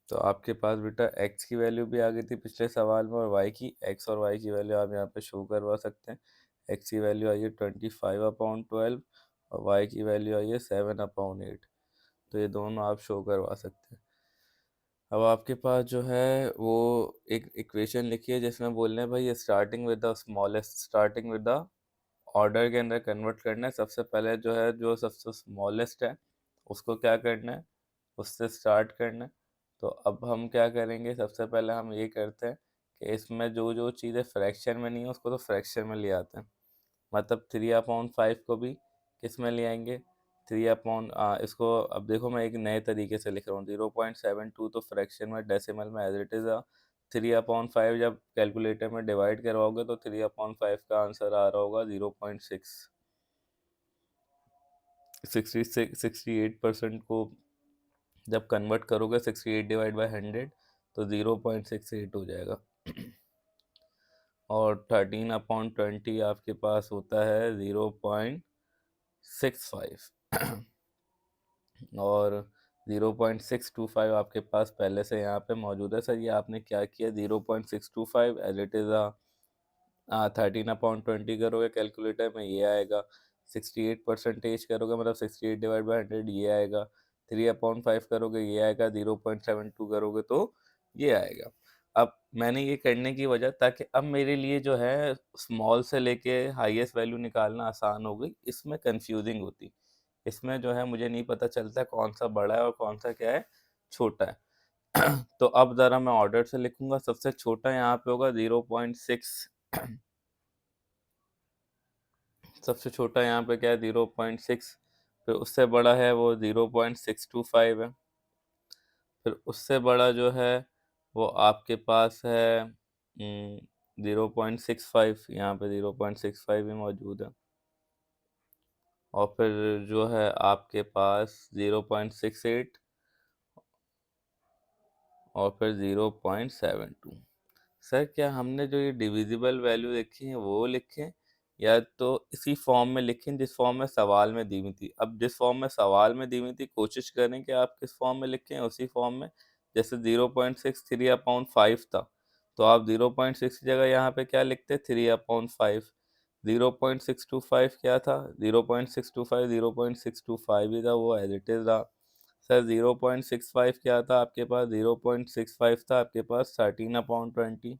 तो आपके पास बेटा एक्स की वैल्यू भी आ गई थी पिछले सवाल में, और वाई की, एक्स और वाई की वैल्यू आप यहाँ पे शो करवा सकते हैं। एक्स की वैल्यू आई है 25/12 और वाई की वैल्यू आई है 7/8। तो ये दोनों आप शो करवा सकते हैं। अब आपके पास जो है वो एक इक्वेशन लिखी है जिसमें बोल रहे हैं भाई starting with the smallest, starting with the order के अंदर कन्वर्ट करना है। सबसे पहले जो है जो सबसे स्मॉलेस्ट है उसको क्या करना है, उससे स्टार्ट करना है। तो अब हम क्या करेंगे, सबसे पहले हम ये करते हैं कि इसमें जो जो चीज़ें फ्रैक्शन में नहीं है उसको तो फ्रैक्शन में ले आते हैं। मतलब 3/5 को भी किस में ले आएंगे, 3 इसको अब देखो मैं एक नए तरीके से लिख रहा हूँ। 0.72 तो फ्रैक्शन में डेसिमल में एज इट इज़ 3/5 जब कैलकुलेटर में डिवाइड करवाओगे तो 3/5 का आंसर आ रहा होगा 0.6। 68% को जब कन्वर्ट करोगे 68/100 तो 0.68 हो जाएगा। और 13/20 आपके पास होता है 0.65 और 0.625 आपके पास पहले से यहाँ पे मौजूद है। सर ये आपने क्या किया, 0.625 एज इट इज़ 13/20 करोगे कैलकुलेटर में ये आएगा। 68% करोगे मतलब 68/100 ये आएगा। 3/5 करोगे ये आएगा। 0.72 करोगे तो ये आएगा। अब मैंने ये करने की वजह ताकि अब मेरे लिए जो है स्मॉल से लेके हाईएस्ट वैल्यू निकालना आसान हो गई। इसमें कंफ्यूजिंग होती, इसमें जो है मुझे नहीं पता चलता कौन सा बड़ा है और कौन सा क्या है छोटा है। तो अब ज़रा मैं ऑर्डर से लिखूंगा। सबसे छोटा यहाँ पे होगा 0.6। सबसे छोटा यहाँ पे क्या है 0.6। फिर उससे बड़ा है वो 0.625 है। फिर उससे बड़ा जो है वो आपके पास है 0.65। यहाँ पे 0.65 भी मौजूद है। और फिर जो है आपके पास 0.68 और फिर 0.72। सर क्या हमने जो ये डिविजिबल वैल्यू लिखी है वो लिखें या तो इसी फॉर्म में लिखें जिस फॉर्म में सवाल में दी हुई थी। अब जिस फॉर्म में सवाल में दी हुई थी कोशिश करें कि आप किस फॉर्म में लिखें, उसी फॉर्म में। जैसे 0.63/5 था तो आप 0.6 की जगह यहाँ पे क्या लिखते, 3/5। 0.625 क्या था, 0.625 0.625 ही था, वो एज इट इज रहा। सर 0.65 क्या था आपके पास, 0.65 था आपके पास 13/20।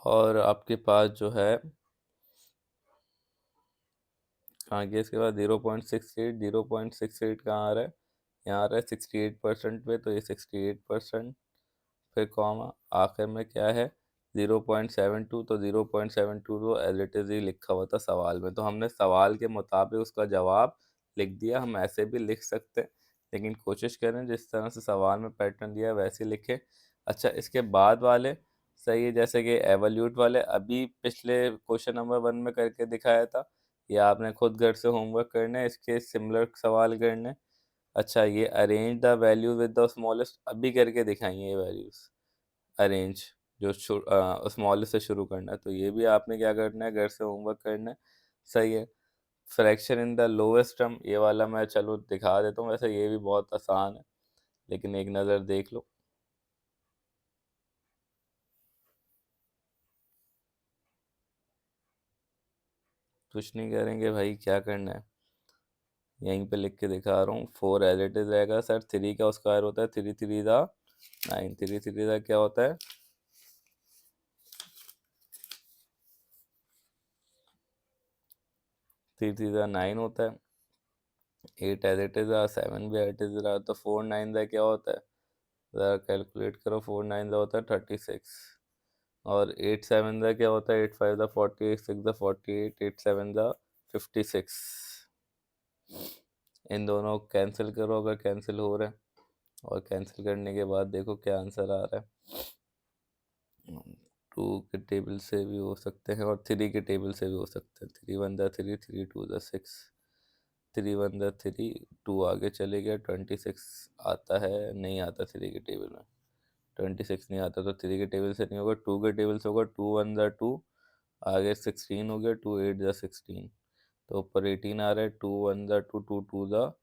और आपके पास जो है आगे इसके बाद 0.68, 0.68 कहाँ आ रहा है, यहाँ आ रहा है 68% पे, तो ये 68%। फिर कॉमा आखिर में क्या है 0.72, तो 0.72 तो एज इट इज़ ही लिखा हुआ था सवाल में, तो हमने सवाल के मुताबिक उसका जवाब लिख दिया। हम ऐसे भी लिख सकते हैं लेकिन कोशिश करें जिस तरह से सवाल में पैटर्न दिया है वैसे लिखें। अच्छा इसके बाद वाले सही है, जैसे कि एवल्यूट वाले अभी पिछले क्वेश्चन नंबर 1 में करके दिखाया था, ये आपने खुद घर से होमवर्क करना है, इसके सिमिलर सवाल करने हैं। अच्छा ये arrange the value with the smallest अभी करके दिखाइए, ये वैल्यूज अरेंज जो स्मॉलेस्ट से शुरू करना है, तो ये भी आपने क्या करना है घर से होमवर्क करना है। सही है। Fraction in the lowest term ये वाला मैं चलो दिखा देता हूँ, वैसे ये भी बहुत आसान है लेकिन एक नज़र देख लो। कुछ नहीं करेंगे भाई, क्या करना है यहीं पे लिख के दिखा रहा हूँ। 4 एज इट इज रहेगा। सर 3 का स्क्वायर होता है 3×3 = 9। 3×3 क्या होता है 3×3 = 9 होता है। 8 एज इट इज 7 भी एज इट इज रहा, तो 4×9 क्या होता है, ज़रा कैलकुलेट करो। 4×9 होता है 36। और 8×7 क्या होता है, 8×5 48, 6×48, 8×7 56। इन दोनों को कैंसिल करो अगर कैंसिल हो रहा है, और कैंसिल करने के बाद देखो क्या आंसर आ रहा है। 2 के टेबल से भी हो सकते हैं और 3 के टेबल से भी हो सकते हैं। 3×1 = 3, 3×2 = 6, 3×1 = 3, 2 आगे चले गया 26 आता है, नहीं आता 3 के टेबल में। 26 नहीं आता तो 3 के टेबल से नहीं होगा, 2 के टेबल से होगा। 2×1 = 2, आगे 16 हो गया, 2×8 = 16, तो ऊपर 18 आ रहा है। 2×1 = 2, 2×2 =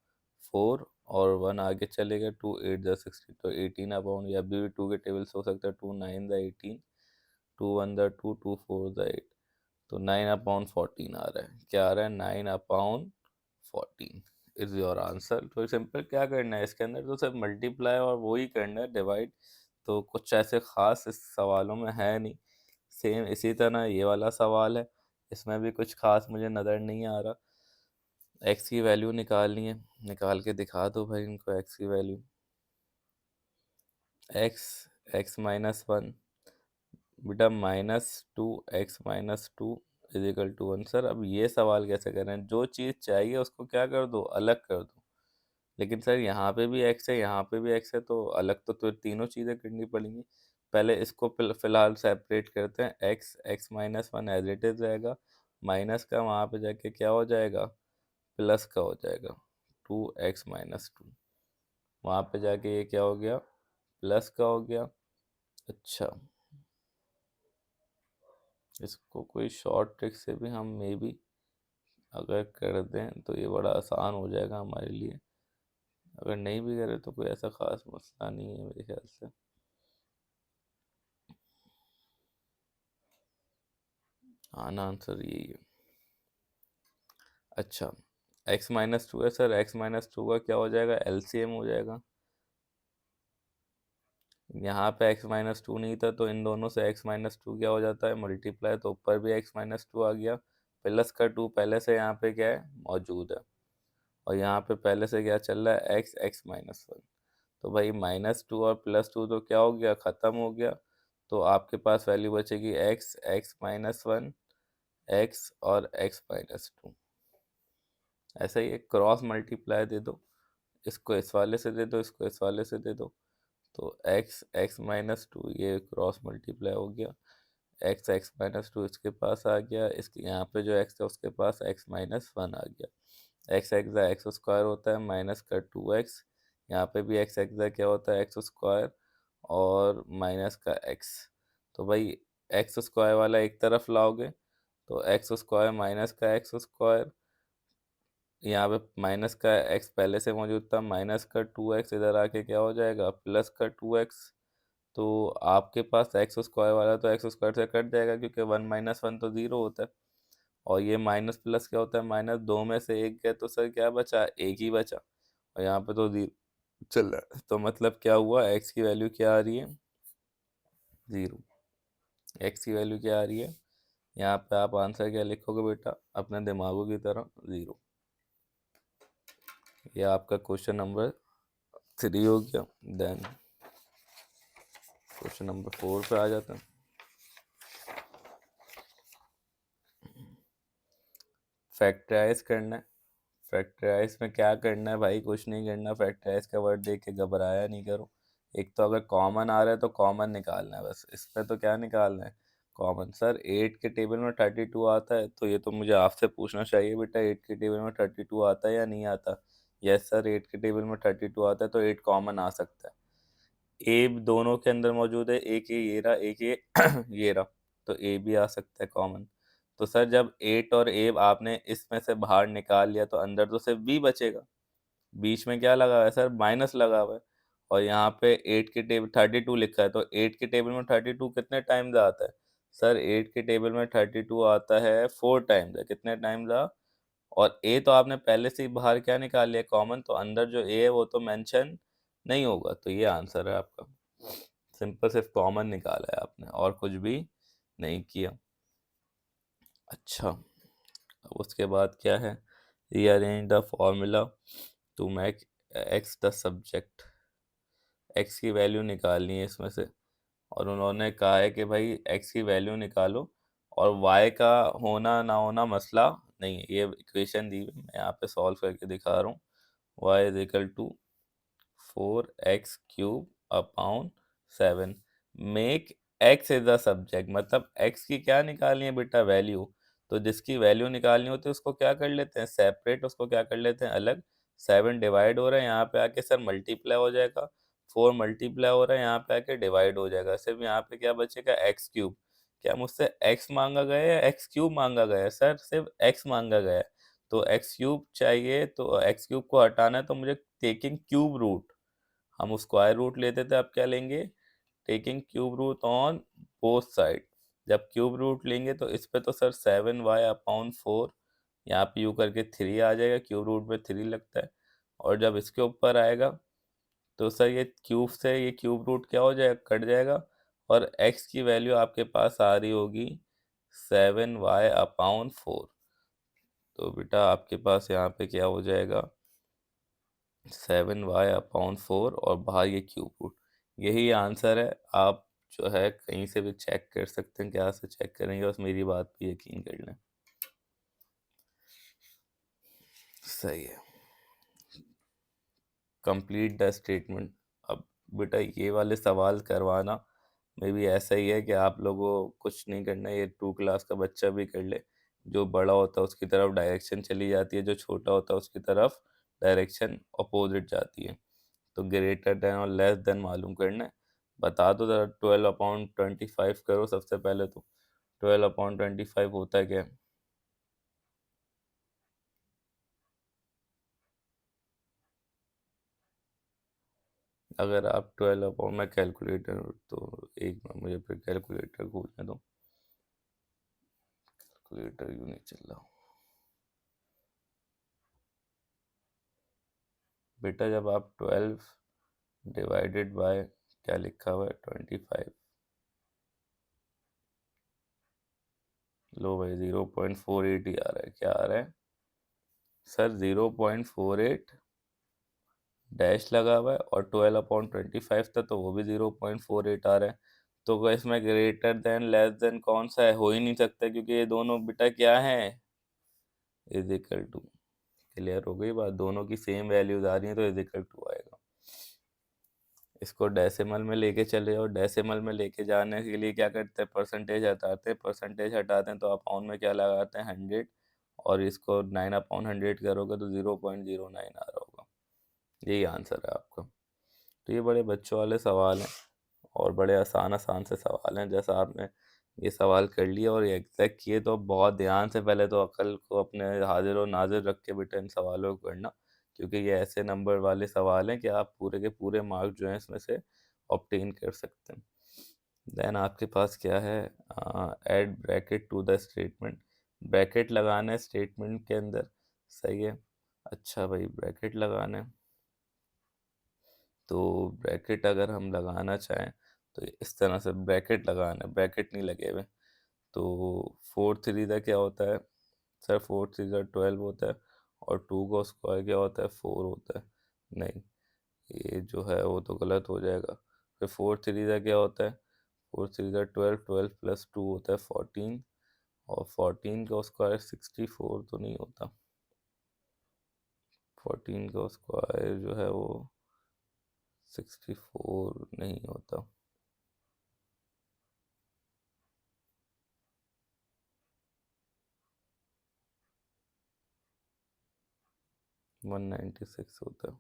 4 और 1 आगे चलेगा, 2 8 ज़ा 16, तो 18 या अभी भी 2 के टेबल्स हो सकता है, 2 9 ज़ा 18, 2 1 ज़ा 2, 2 4 ज़ा 8, तो 9/14 आ रहा है। क्या आ रहा है? 9/14 इज योर आंसर। तो सिंपल क्या करना है इसके अंदर, तो सिर्फ मल्टीप्लाई और वो ही करना है, डिवाइड। तो कुछ ऐसे खास इस सवालों में है नहीं। सेम इसी तरह ये वाला सवाल है, इसमें भी कुछ खास मुझे नज़र नहीं आ रहा। एक्स की वैल्यू निकालनी है, निकाल के दिखा दो भाई इनको एक्स की वैल्यू। एक्स x-1, बेटा -2 x-2 = 1। सर अब ये सवाल कैसे करें? जो चीज़ चाहिए उसको क्या कर दो, अलग कर दो। लेकिन सर यहाँ पे भी एक्स है, यहाँ पे भी एक्स है, तो अलग तो तीनों चीज़ें करनी पड़ेंगी। पहले इसको फिलहाल सेपरेट करते हैं। x-1 एज इट इज़ रहेगा, माइनस का वहाँ पे जाके क्या हो जाएगा, प्लस का हो जाएगा, 2x-2। वहाँ पे जाके ये क्या हो गया, प्लस का हो गया। अच्छा, इसको कोई शॉर्ट ट्रिक से भी हम मे बी अगर कर दें तो ये बड़ा आसान हो जाएगा हमारे लिए। अगर नहीं भी करें तो कोई ऐसा ख़ास मसला नहीं है मेरे ख्याल से। आना आंसर यही है। अच्छा, x-2 है सर, x-2 का क्या हो जाएगा, एलसीएम हो जाएगा। यहाँ पे x-2 नहीं था तो इन दोनों से x-2 क्या हो जाता है, मल्टीप्लाई, तो ऊपर भी x-2 आ गया, प्लस का 2 पहले से यहाँ पे क्या है, मौजूद है। और यहाँ पे पहले से क्या चल रहा है, x-1। तो भाई -2 और +2 तो क्या हो गया, ख़त्म हो गया। तो आपके पास वैल्यू बचेगी x-1, x और x-2। ऐसा ही एक क्रॉस मल्टीप्लाई दे दो, इसको इस वाले से दे दो, इसको इस वाले से दे दो। तो x-2 ये क्रॉस मल्टीप्लाई हो गया, x-2 इसके पास आ गया, इसके यहाँ पे जो x है उसके पास x-1 आ गया। x एक्सा एक्स स्क्वायर होता है, माइनस का 2x, यहाँ पे भी x एक्सा क्या होता है, एक्स स्क्वायर, और माइनस का x। तो भाई एक्स स्क्वायर वाला एक तरफ लाओगे तो एक्स स्क्वायर माइनस का एक्स स्क्वायर, यहाँ पे माइनस का x पहले से मौजूद था, माइनस का 2x इधर आके क्या हो जाएगा, प्लस का 2x। तो आपके पास एक्स स्क्वायर वाला तो एक्स स्क्वायर से कट जाएगा, क्योंकि 1 - 1 तो 0 होता है। और ये माइनस प्लस क्या होता है, माइनस, दो में से एक गया तो सर क्या बचा, एक ही बचा। और यहाँ पे तो 0 चल रहा है, तो मतलब क्या हुआ, एक्स की वैल्यू क्या आ रही है, 0। एक्स की वैल्यू क्या आ रही है, यहाँ पे आप आंसर क्या लिखोगे बेटा, अपने दिमागों की तरह, 0। ये आपका क्वेश्चन नंबर 3 हो गया। देन क्वेश्चन नंबर 4 पे आ जाते हैं। फैक्टराइज करना है। फैक्टराइज में क्या करना है भाई, कुछ नहीं करना। फैक्टराइज का वर्ड देख के घबराया नहीं करो। एक तो अगर कॉमन आ रहा है तो कॉमन निकालना है, बस इस पे तो क्या निकालना है, कॉमन। सर 8 के टेबल में 32 आता है, तो ये तो मुझे आपसे पूछना चाहिए बेटा, 8 के टेबल में 32 आता है या नहीं आता। यस सर, 8 के टेबल में 32 आता है, तो 8 कॉमन आ सकता है। ए दोनों के अंदर मौजूद है, एक ये रहा, एक ये ये रहा, तो ए भी आ सकता है कॉमन। तो सर जब 8 और ए आपने इसमें से बाहर निकाल लिया तो अंदर तो सिर्फ बी बचेगा। बीच में क्या लगा हुआ है सर, माइनस लगा हुआ है। और यहाँ पे 8 के टेबल 32 लिखा है, तो 8 के टेबल में 32 कितने टाइम्स आता है, सर 8 के टेबल में 32 आता है 4 टाइम्स है। कितने टाइम्स आ, और ए तो आपने पहले से ही बाहर क्या निकाल लिया, कॉमन, तो अंदर जो ए है वो तो मेंशन नहीं होगा, तो ये आंसर है आपका। सिंपल सिर्फ कॉमन निकाला है आपने, और कुछ भी नहीं किया। अच्छा, अब उसके बाद क्या है, rearrange the formula to make x the subject. एक्स की वैल्यू निकालनी है इसमें से, और उन्होंने कहा है कि भाई एक्स की वैल्यू निकालो, और वाई का होना ना होना मसला नहीं है। ये इक्वेशन दी हुई है, मैं यहाँ पे सॉल्व करके दिखा रहा हूँ। y = 4x³ upon 7। Make x is the subject, मतलब एक्स की क्या निकालनी है बेटा, वैल्यू। तो जिसकी वैल्यू निकालनी होती है उसको क्या कर लेते हैं, सेपरेट, उसको क्या कर लेते हैं, अलग। 7 डिवाइड हो रहा है, यहाँ पे आके सर मल्टीप्लाई हो जाएगा। 4 मल्टीप्लाई हो रहा है, यहाँ पे आके डिवाइड हो जाएगा। सिर्फ यहाँ पे क्या बचेगा, x³। क्या मुझसे एक्स मांगा गया है या x³ मांगा गया है, सर सिर्फ एक्स मांगा गया है। तो एक्स क्यूब चाहिए, तो एक्स क्यूब को हटाना है तो मुझे टेकिंग क्यूब रूट, हम स्क्वायर रूट लेते थे, अब क्या लेंगे, taking cube root on both side. जब क्यूब रूट लेंगे तो इस पे तो सर 7y/4, यहाँ पे यू करके 3 आ जाएगा, क्यूब रूट में 3 लगता है। और जब इसके ऊपर आएगा तो सर ये क्यूब से ये क्यूब रूट क्या हो जाएगा, कट जाएगा, और x की वैल्यू आपके पास आ रही होगी 7y/4। तो बेटा आपके पास यहाँ पे क्या हो जाएगा, 7y/4, और बाहर ये क्यूब रूट, यही आंसर है। आप जो है कहीं से भी चेक कर सकते हैं, क्या से चेक करेंगे, बस मेरी बात पे यकीन कर लें। सही है। Complete the statement. अब बेटा ये वाले सवाल करवाना में भी ऐसा ही है कि आप लोगों को कुछ नहीं करना, ये 2 क्लास का बच्चा भी कर ले। जो बड़ा होता है उसकी तरफ डायरेक्शन चली जाती है, जो छोटा होता है उसकी तरफ डायरेक्शन अपोजिट जाती है। तो ग्रेटर देन और लेस देन मालूम करना है। बता दो ज़रा, 12/25 करो सबसे पहले तो। 12/25 होता है क्या? अगर आप 12 मैं कैलकुलेटर, तो एक मिनट मुझे फिर कैलकुलेटर खोलने दो, कैलकुलेटर यूँ नहीं चल रहा। बेटा जब आप 12 डिवाइडेड बाय क्या लिखा हुआ है 25, लो भाई 0.48 ही आ रहा है, क्या आ रहा है सर, 0.48 डैश लगा हुआ है, और 12/25 था तो वो भी 0.48 आ रहा है। तो क्या इसमें ग्रेटर देन लेस देन कौन सा है, हो ही नहीं सकता, क्योंकि ये दोनों बेटा क्या है, इज इक्वल टू। क्लियर हो गई बात, दोनों की सेम वैल्यूज आ रही है तो इज इक्वल टू आएगा। इसको डेसिमल में लेके चले जाओ, डेसिमल में लेके जाने के लिए क्या करते हैं, परसेंटेज हटाते हैं, परसेंटेज हटाते हैं तो अपाउंड में क्या लगाते हैं, 100, और इसको 9/100 करोगे तो 0.09 आ रहा होगा। यही आंसर है आपका। तो ये बड़े बच्चों वाले सवाल हैं, और बड़े आसान आसान से सवाल हैं। जैसा आपने ये सवाल कर लिया और ये एग्जैक्ट किए, तो बहुत ध्यान से पहले तो अकल को अपने हाजिर और नाजिर रख के बेटा इन सवालों को करना, क्योंकि ये ऐसे नंबर वाले सवाल हैं कि आप पूरे के पूरे मार्क जो हैं इसमें से ऑब्टेन कर सकते हैं। देन आपके पास क्या है, add bracket to the statement. Bracket लगाना है स्टेटमेंट के अंदर, सही है। अच्छा भाई, ब्रैकेट लगाना है, तो ब्रैकेट अगर हम लगाना चाहें तो इस तरह से ब्रैकेट लगाना है, ब्रैकेट नहीं लगे हुए। तो 4 3 क्या होता है सर, 4 3 12 होता है, और 2 का स्क्वायर क्या होता है, 4 होता है। नहीं, ये जो है वो तो गलत हो जाएगा। फिर 4 3 क्या होता है, 4 3 12, 12 + 2 होता है 14, और 14 का स्क्वायर 64 तो नहीं होता, 14 का स्क्वायर जो है वो 64 नहीं होता। 196 होता है।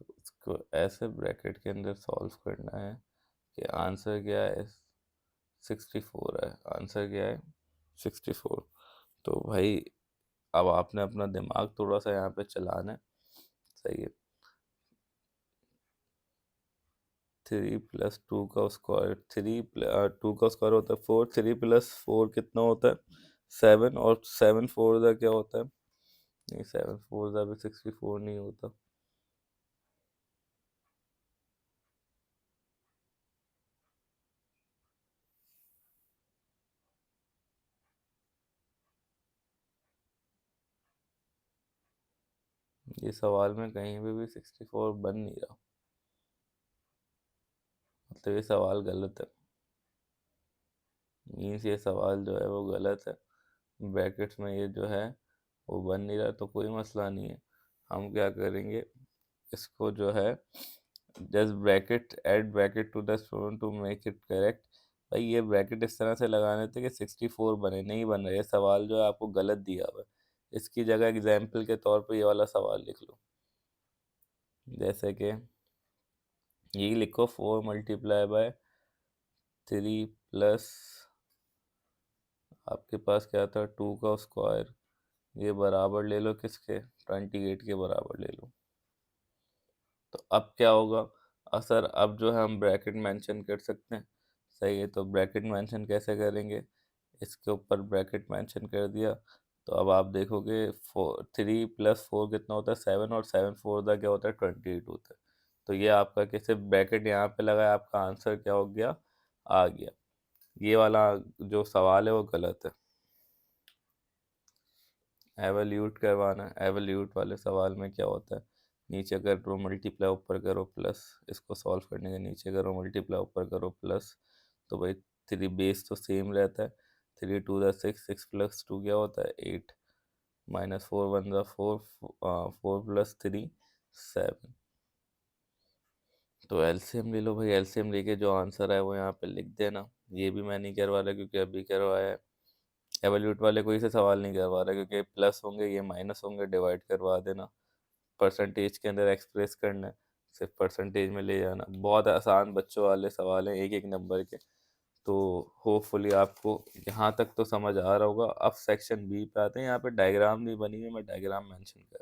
तो उसको ऐसे ब्रैकेट के अंदर सॉल्व करना है कि आंसर क्या है, 64 है, आंसर क्या है 64। तो भाई अब आपने अपना दिमाग थोड़ा सा यहाँ पे चलाना है, सही है। 3 + 2 का स्क्वायर, 2 का स्क्वायर होता है 4, 3 + 4 कितना होता है 7, और 7 4 क्या होता है, नहीं 7 4 भी 64 नहीं होता। ये सवाल में कहीं पे भी 64 बन नहीं रहा, मतलब ये सवाल गलत है, मीन्स ये सवाल जो है वो गलत है। ब्रैकेट्स में ये जो है वो बन नहीं रहा, तो कोई मसला नहीं है। हम क्या करेंगे, इसको जो है just bracket, add bracket to the student to make it correct. भाई ये ब्रैकेट इस तरह से लगाने थे कि 64 बने, नहीं बन रहा, ये सवाल जो है आपको गलत दिया हुआ है। इसकी जगह एग्जाम्पल के तौर पे ये वाला सवाल लिख लो, जैसे कि यही लिखो, 4 × 3 + आपके पास क्या था 2 का स्क्वायर ये बराबर ले लो किसके, 28 के बराबर ले लो। तो अब क्या होगा, सर अब जो है हम ब्रैकेट मेंशन कर सकते हैं। सही है, तो ब्रैकेट मेंशन कैसे करेंगे, इसके ऊपर ब्रैकेट मेंशन कर दिया। तो अब आप देखोगे 3 + 4 कितना होता है, 7, और 7 × 4 क्या होता है, 28 होता है। तो ये आपका कैसे ब्रैकेट यहाँ पे लगा है, आपका आंसर क्या हो गया, आ गया। ये वाला जो सवाल है वो गलत है। एवल्यूट करवाना है, एवल्यूट वाले सवाल में क्या होता है, नीचे कर रो मल्टीप्लाई, ऊपर करो प्लस। इसको सॉल्व करने के नीचे करो मल्टीप्लाई, ऊपर करो प्लस। तो भाई 3 बेस तो सेम रहता है, 3 × 2 = 6, 6 + 2 क्या होता है, 8, -4 × 1 = 4, 4 + 3 7। तो एलसीएम ले लो भाई, एलसीएम लेके जो आंसर है वो यहाँ पे लिख देना। ये भी मैं नहीं करवा रहा क्योंकि अभी करवाया है। एवल्यूट वाले कोई से सवाल नहीं करवा रहा क्योंकि प्लस होंगे, ये माइनस होंगे, डिवाइड करवा देना। परसेंटेज के अंदर एक्सप्रेस करना है, सिर्फ परसेंटेज में ले जाना। बहुत आसान बच्चों वाले सवाल हैं, एक एक नंबर के। तो होपफुली आपको यहाँ तक तो समझ आ रहा होगा। अब सेक्शन बी पे आते हैं, यहाँ पे डायग्राम नहीं बनी है, मैं डायग्राम मेंशन कर